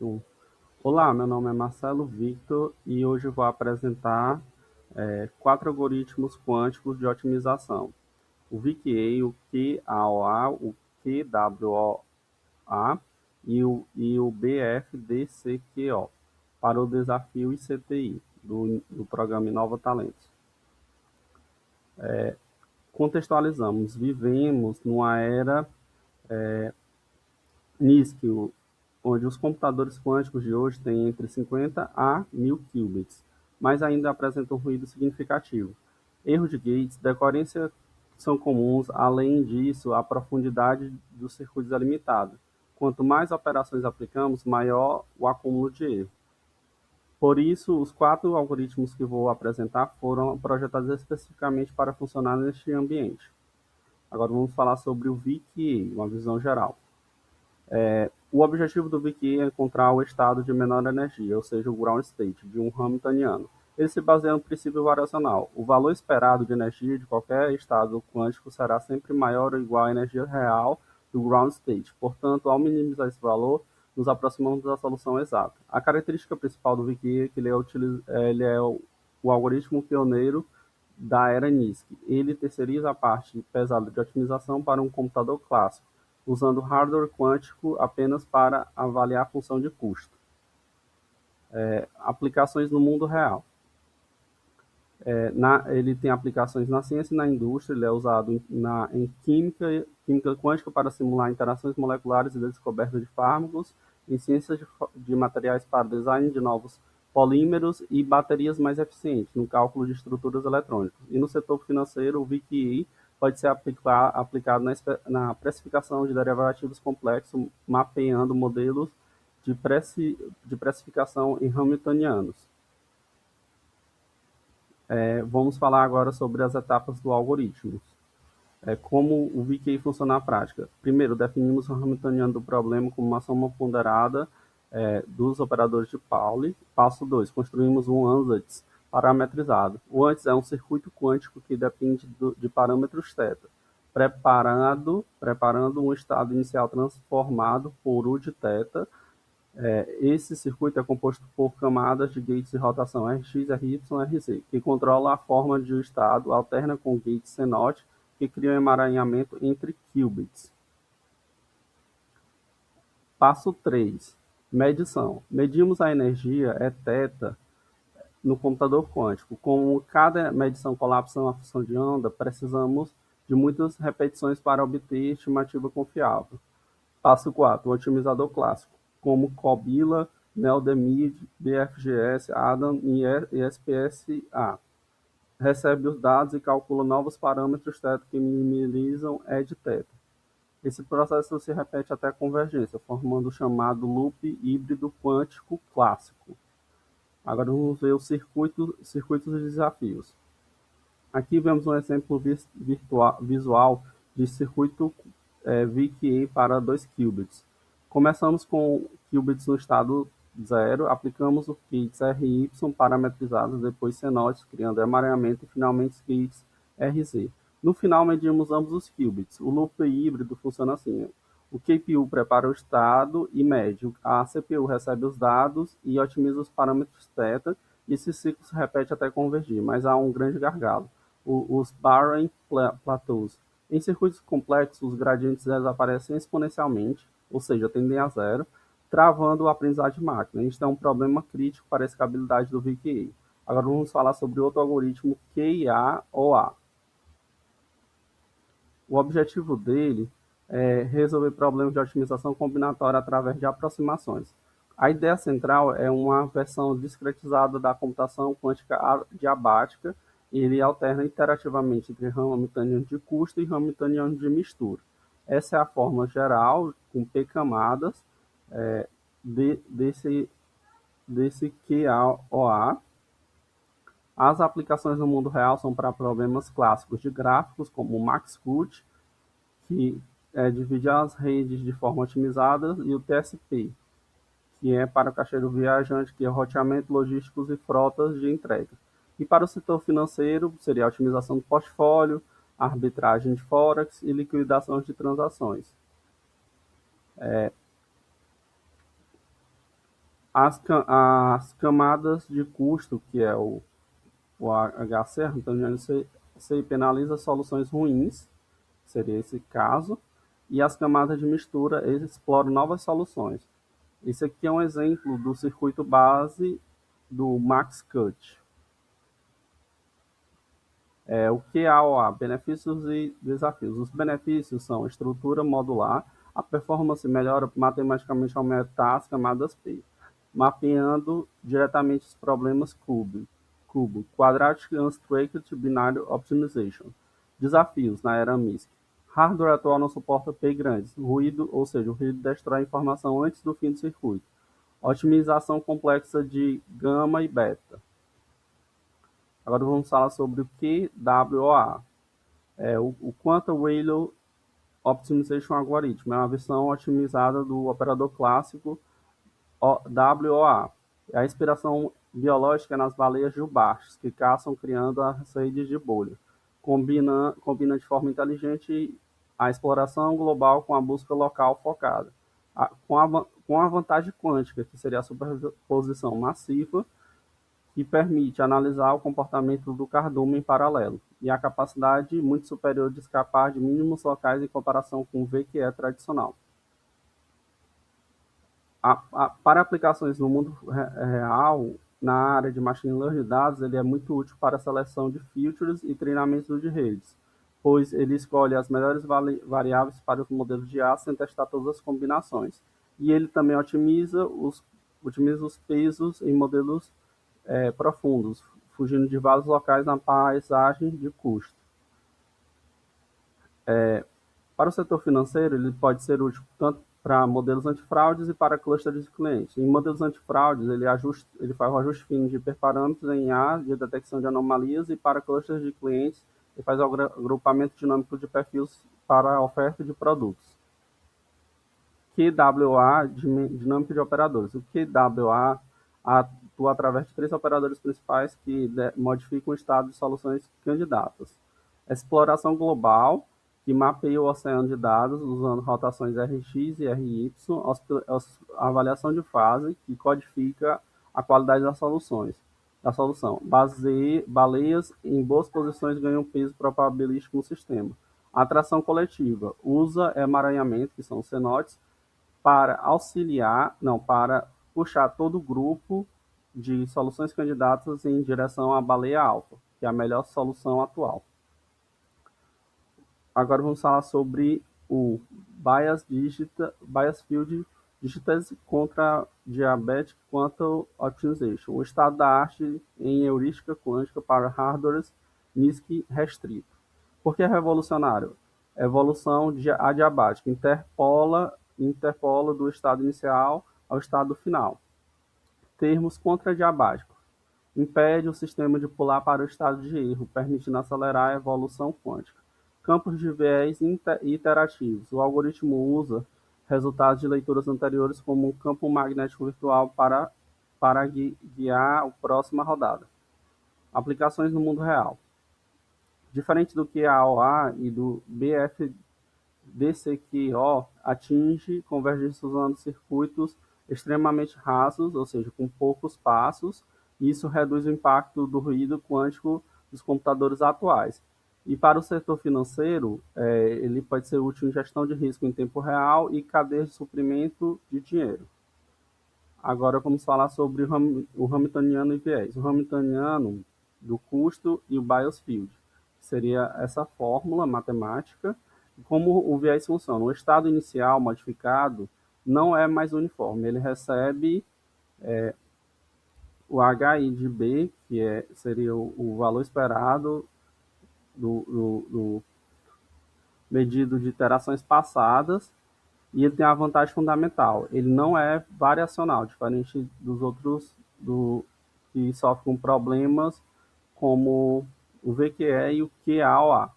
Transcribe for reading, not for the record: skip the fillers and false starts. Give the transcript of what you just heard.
Um. Olá, meu nome é Marcelo Victor e hoje eu vou apresentar quatro algoritmos quânticos de otimização: o VQA, o QAOA, o QWOA e o BFDCQO, para o desafio ICTI do programa Inova Talentos. Contextualizamos, vivemos numa era NISQ, onde os computadores quânticos de hoje têm entre 50 a 1000 qubits, mas ainda apresentam ruído significativo. Erros de gates, decorrência são comuns, além disso, a profundidade dos circuitos é limitada. Quanto mais operações aplicamos, maior o acúmulo de erro. Por isso, os quatro algoritmos que vou apresentar foram projetados especificamente para funcionar neste ambiente. Agora vamos falar sobre o VQA, uma visão geral. O objetivo do Wiki é encontrar o estado de menor energia, ou seja, o ground state, de um Hamiltoniano. Ele se baseia no princípio variacional. O valor esperado de energia de qualquer estado quântico será sempre maior ou igual à energia real do ground state. Portanto, ao minimizar esse valor, nos aproximamos da solução exata. A característica principal do Wiki é que ele é o algoritmo pioneiro da era NISQ. Ele terceiriza a parte pesada de otimização para um computador clássico, usando hardware quântico apenas para avaliar a função de custo. Aplicações no mundo real. Ele tem aplicações na ciência e na indústria, ele é usado em química quântica para simular interações moleculares e descoberta de fármacos, em ciências de materiais para design de novos polímeros e baterias mais eficientes, no cálculo de estruturas eletrônicas. E no setor financeiro, o VQI pode ser aplicado na precificação de derivativos complexos, mapeando modelos de precificação em Hamiltonianos. Vamos falar agora sobre as etapas do algoritmo. Como o VQI funciona na prática. Primeiro, definimos o Hamiltoniano do problema como uma soma ponderada dos operadores de Pauli. Passo 2, construímos um ansatz parametrizado. O ansatz é um circuito quântico que depende de parâmetros θ, preparando um estado inicial transformado por U de θ. Esse circuito é composto por camadas de gates de rotação Rx, Ry, Rz, que controla a forma de um estado, alterna com gates CNOT, que cria um emaranhamento entre qubits. Passo 3. Medição. Medimos a energia θ no computador quântico. Como cada medição colapsa uma função de onda, precisamos de muitas repetições para obter estimativa confiável. Passo 4. O otimizador clássico, como Cobila, Neldemid, BFGS, Adam e SPSA. Recebe os dados e calcula novos parâmetros θ que minimizam Edθ. Esse processo se repete até a convergência, formando o chamado loop híbrido quântico clássico. Agora vamos ver os circuitos e desafios. Aqui vemos um exemplo visual de circuito VQA para 2 qubits. Começamos com qubits no estado 0, aplicamos os gates RY parametrizados, depois CNOT, criando emaranhamento e finalmente os gates RZ. No final, medimos ambos os qubits. O loop híbrido funciona assim: o QPU prepara o estado e mede, a CPU recebe os dados e otimiza os parâmetros θ, e esse ciclo se repete até convergir, mas há um grande gargalo: os Barren Plateaus. Em circuitos complexos, os gradientes desaparecem exponencialmente, ou seja, tendem a zero, travando a aprendizagem de máquina. Isso é um problema crítico para a escalabilidade do VQA. Agora vamos falar sobre outro algoritmo, QAOA. O objetivo dele é resolver problemas de otimização combinatória através de aproximações. A ideia central é uma versão discretizada da computação quântica diabática, e ele alterna iterativamente entre Hamiltoniano de custo e Hamiltoniano de mistura. Essa é a forma geral, com P camadas, desse QAOA. As aplicações no mundo real são para problemas clássicos de gráficos, como o Max-Cut, que divide as redes de forma otimizada, e o TSP, que é para o caixeiro viajante, que é roteamento logísticos e frotas de entrega. E para o setor financeiro, seria a otimização do portfólio, arbitragem de forex e liquidação de transações. As camadas de custo, que é o HC, Hamiltoniano C, penaliza soluções ruins, seria esse caso, e as camadas de mistura exploram novas soluções. Esse aqui é um exemplo do circuito base do Max Cut. O QAOA, benefícios e desafios. Os benefícios são estrutura modular, a performance melhora matematicamente aumentar as camadas P, mapeando diretamente os problemas cubo Quadratic Unstructured Binary Optimization. Desafios na era MISC. Hardware atual não suporta P grandes, ruído, ou seja, o ruído destrói a informação antes do fim do circuito. Otimização complexa de gama e beta. Agora vamos falar sobre o QWOA. O Quantum Value Optimization Algorithm é uma versão otimizada do operador clássico WOA. É a inspiração biológica nas baleias jubarte, que caçam criando as redes de bolha. Combina de forma inteligente a exploração global com a busca local focada. Com a vantagem quântica, que seria a superposição massiva, que permite analisar o comportamento do cardume em paralelo, e a capacidade muito superior de escapar de mínimos locais em comparação com o VQE tradicional. Para aplicações no mundo real, na área de machine learning de dados, ele é muito útil para a seleção de filtros e treinamento de redes, pois ele escolhe as melhores variáveis para os modelos de IA sem testar todas as combinações. E ele também otimiza os pesos em modelos profundos, fugindo de vários locais na paisagem de custo. Para o setor financeiro, ele pode ser útil tanto para modelos antifraudes e para clusters de clientes. Em modelos antifraudes, ele faz o ajuste fino de hiperparâmetros em A, de detecção de anomalias, e para clusters de clientes, ele faz o agrupamento dinâmico de perfis para a oferta de produtos. QWA, dinâmica de operadores. O QWA atua através de 3 operadores principais que modificam o estado de soluções candidatas. Exploração global, que mapeia o oceano de dados usando rotações Rx e Ry, avaliação de fase, que codifica a qualidade da solução. Baleias em boas posições ganham peso probabilístico no sistema. Atração coletiva, usa emaranhamento, que são os cenotes, para para puxar todo o grupo de soluções candidatas em direção à baleia alfa, que é a melhor solução atual. Agora vamos falar sobre o Bias Field Digitase contra Diabetic Quantum Optimization, o estado da arte em heurística quântica para hardwares NISQ restrito. Por que é revolucionário? Evolução adiabática, interpola do estado inicial ao estado final. Termos contradiabáticos. Impede o sistema de pular para o estado de erro, permitindo acelerar a evolução quântica. Campos de viés iterativos. O algoritmo usa resultados de leituras anteriores como um campo magnético virtual para guiar a próxima rodada. Aplicações no mundo real. Diferente do que a OA e do BFDCQO, atinge convergência usando circuitos extremamente rasos, ou seja, com poucos passos, e isso reduz o impacto do ruído quântico dos computadores atuais. E para o setor financeiro, ele pode ser útil em gestão de risco em tempo real e cadeias de suprimento de dinheiro. Agora vamos falar sobre o Hamiltoniano e viés. O Hamiltoniano do custo e o bias field. Seria essa fórmula matemática. Como o viés funciona? O estado inicial modificado não é mais uniforme. Ele recebe o HI de B, que seria o valor esperado do medido de iterações passadas, e ele tem a vantagem fundamental, ele não é variacional, diferente dos outros que sofrem com problemas como o VQE e o QAOA.